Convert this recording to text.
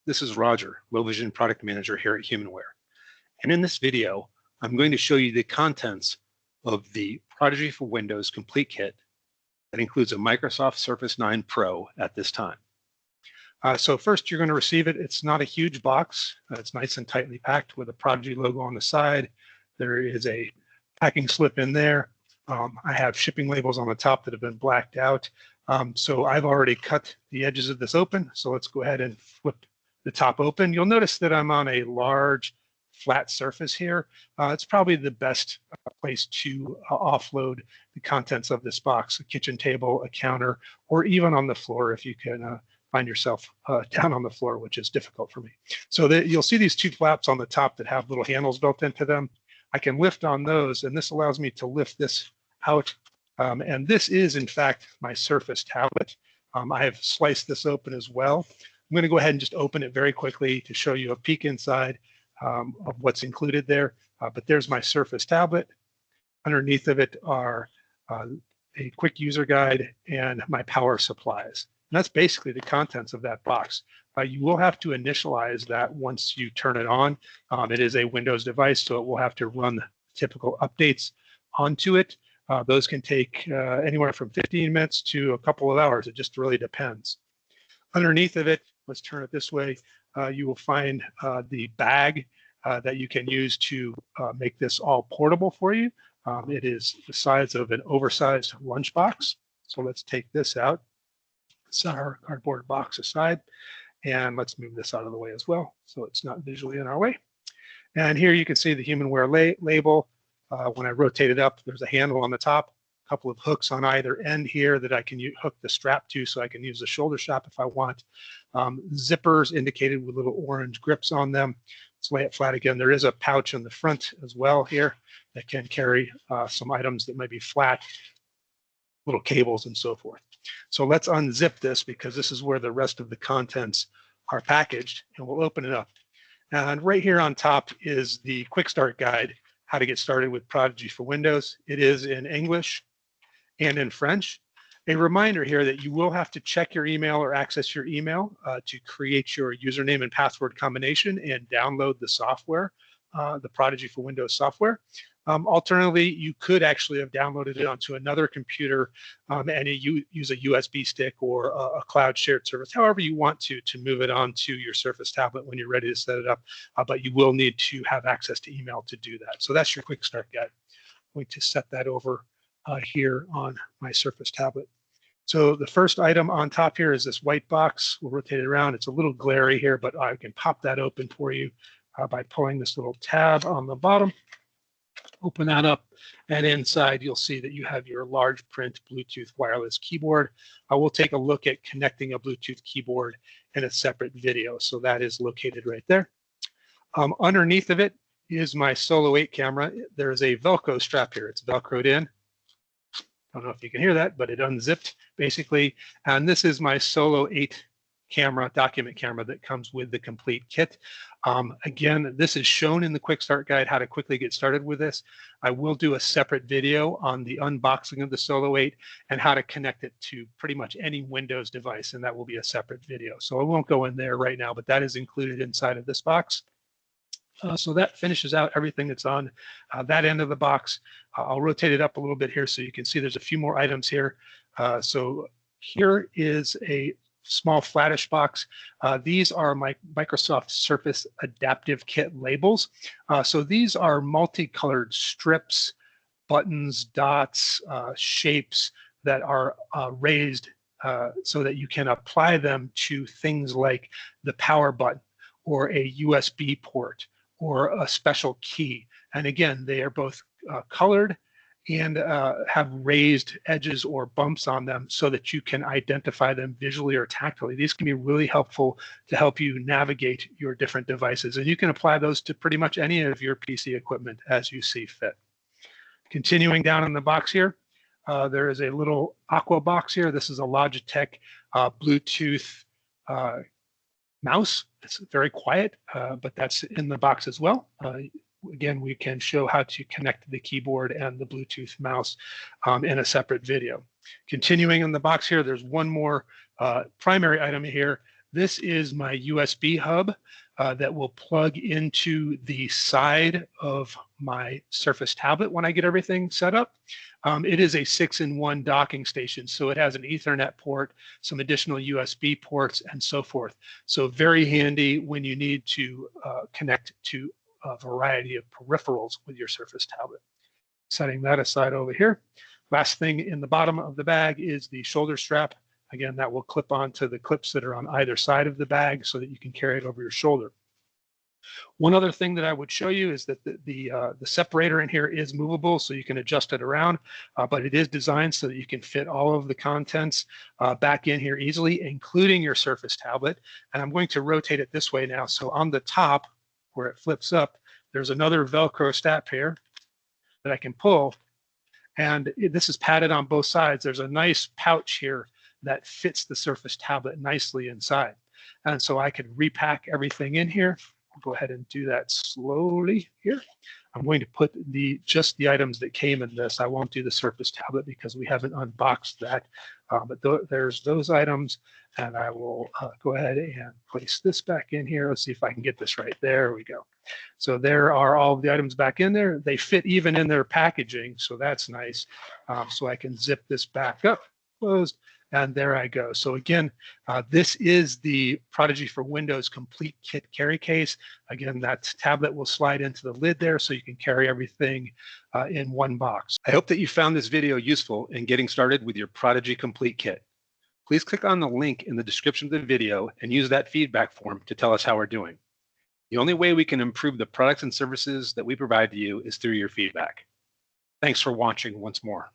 This is Roger, Low Vision Product Manager here at HumanWare. And in this video, I'm going to show you the contents of the Prodigy for Windows Complete Kit that includes a Microsoft Surface 9 Pro at this time. So first, you're going to receive it. It's not a huge box. It's nice and tightly packed with a Prodigy logo on the side. There is a packing slip in there. I have shipping labels on the top that have been blacked out. So I've already cut the edges of this open. So let's go ahead and flip the top open. You'll notice that I'm on a large flat surface here. It's probably the best place to offload the contents of this box, a kitchen table, a counter, or even on the floor if you can find yourself down on the floor, which is difficult for me. So you'll see these two flaps on the top that have little handles built into them. I can lift on those, and this allows me to lift this out. And this is, in fact, my Surface tablet. I have sliced this open as well. I'm going to go ahead and just open it very quickly to show you a peek inside of what's included there. But there's my Surface tablet. Underneath of it are a quick user guide and my power supplies. And that's basically the contents of that box. You will have to initialize that once you turn it on. It is a Windows device, so it will have to run typical updates onto it. Those can take anywhere from 15 minutes to a couple of hours. It just really depends. Underneath of it, let's turn it this way, you will find the bag that you can use to make this all portable for you. It is the size of an oversized lunchbox. So let's take this out, set our cardboard box aside, and let's move this out of the way as well so it's not visually in our way. And here you can see the HumanWare label. When I rotate it up, there's a handle on the top, a couple of hooks on either end here that I can hook the strap to so I can use the shoulder strap if I want. Zippers indicated with little orange grips on them. Let's lay it flat again. There is a pouch in the front as well here that can carry some items that might be flat, little cables and so forth. So let's unzip this because this is where the rest of the contents are packaged, and we'll open it up. And right here on top is the quick start guide, how to get started with Prodigy for Windows. It is in English and in French. A reminder here that you will have to check your email or access your email to create your username and password combination and download the software, the Prodigy for Windows software. Alternatively, you could actually have downloaded it onto another computer and you use a USB stick or a cloud shared service, however you want to move it onto your Surface tablet when you're ready to set it up. But you will need to have access to email to do that. So that's your quick start guide. I'm going to set that over here on my Surface tablet. So the first item on top here is this white box. We'll rotate it around. It's a little glary here, but I can pop that open for you by pulling this little tab on the bottom. Open that up, and inside you'll see that you have your large print Bluetooth wireless keyboard. We'll take a look at connecting a Bluetooth keyboard in a separate video. So that is located right there. Underneath of it is my Solo 8 camera. There is a Velcro strap here. It's Velcroed in. I don't know if you can hear that, but it unzipped basically. And this is my Solo 8 camera, document camera that comes with the complete kit. Again, this is shown in the quick start guide, how to quickly get started with this. I will do a separate video on the unboxing of the Solo 8 and how to connect it to pretty much any Windows device, and that will be a separate video. So I won't go in there right now, but that is included inside of this box. So that finishes out everything that's on that end of the box. I'll rotate it up a little bit here so you can see there's a few more items here. So here is a small flattish box. These are my Microsoft Surface Adaptive Kit labels. So these are multicolored strips, buttons, dots, shapes that are raised so that you can apply them to things like the power button or a USB port or a special key. And again, they are both colored and have raised edges or bumps on them so that you can identify them visually or tactily. These can be really helpful to help you navigate your different devices. And you can apply those to pretty much any of your PC equipment as you see fit. Continuing down in the box here, there is a little Aqua box here. This is a Logitech Bluetooth mouse. It's very quiet, but that's in the box as well. Again, we can show how to connect the keyboard and the Bluetooth mouse in a separate video. Continuing in the box here, there's one more primary item here. This is my USB hub that will plug into the side of my Surface tablet when I get everything set up. It is a 6-in-1 docking station, so it has an Ethernet port, some additional USB ports, and so forth. So very handy when you need to connect to a variety of peripherals with your Surface tablet. Setting that aside over here. Last thing in the bottom of the bag is the shoulder strap. Again, that will clip onto the clips that are on either side of the bag so that you can carry it over your shoulder. One other thing that I would show you is that the separator in here is movable, so you can adjust it around, but it is designed so that you can fit all of the contents back in here easily, including your Surface tablet. And I'm going to rotate it this way now. So on the top, where it flips up, there's another Velcro strap here that I can pull, and this is padded on both sides. There's a nice pouch here that fits the Surface tablet nicely inside. And so I could repack everything in here. I'll go ahead and do that slowly here. I'm going to put just the items that came in this. I won't do the Surface tablet because we haven't unboxed that. But there's those items, and I will go ahead and place this back in here. Let's see if I can get this right. There we go. So there are all of the items back in there. They fit even in their packaging, so that's nice. So I can zip this back up, closed, and there I go. So again, this is the Prodigy for Windows Complete Kit Carry Case. Again, that tablet will slide into the lid there so you can carry everything in one box. I hope that you found this video useful in getting started with your Prodigy Complete Kit. Please click on the link in the description of the video and use that feedback form to tell us how we're doing. The only way we can improve the products and services that we provide to you is through your feedback. Thanks for watching once more.